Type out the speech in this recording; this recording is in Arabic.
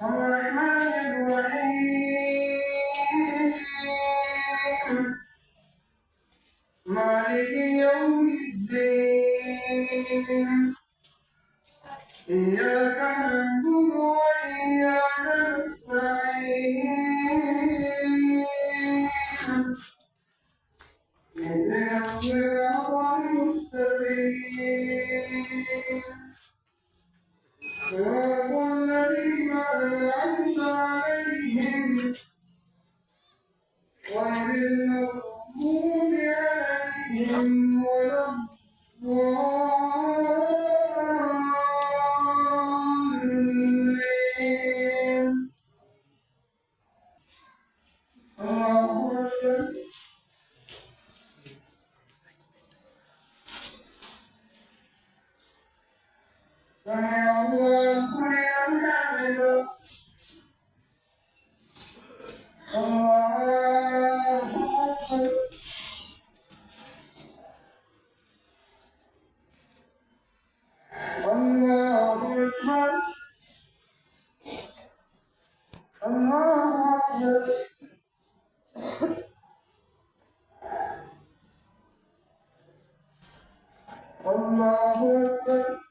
الرحمن الرحيم مالك يوم الدين إياك نعبد وإياك نستعين اهدنا الصراط المستقيم صراط الذين أنعمت عليهم غير المغضوب عليهم ولا الضالين الله أكبر سمع الله لمن حمده الله أكبر الله أكبر الله أكبر الله أكبر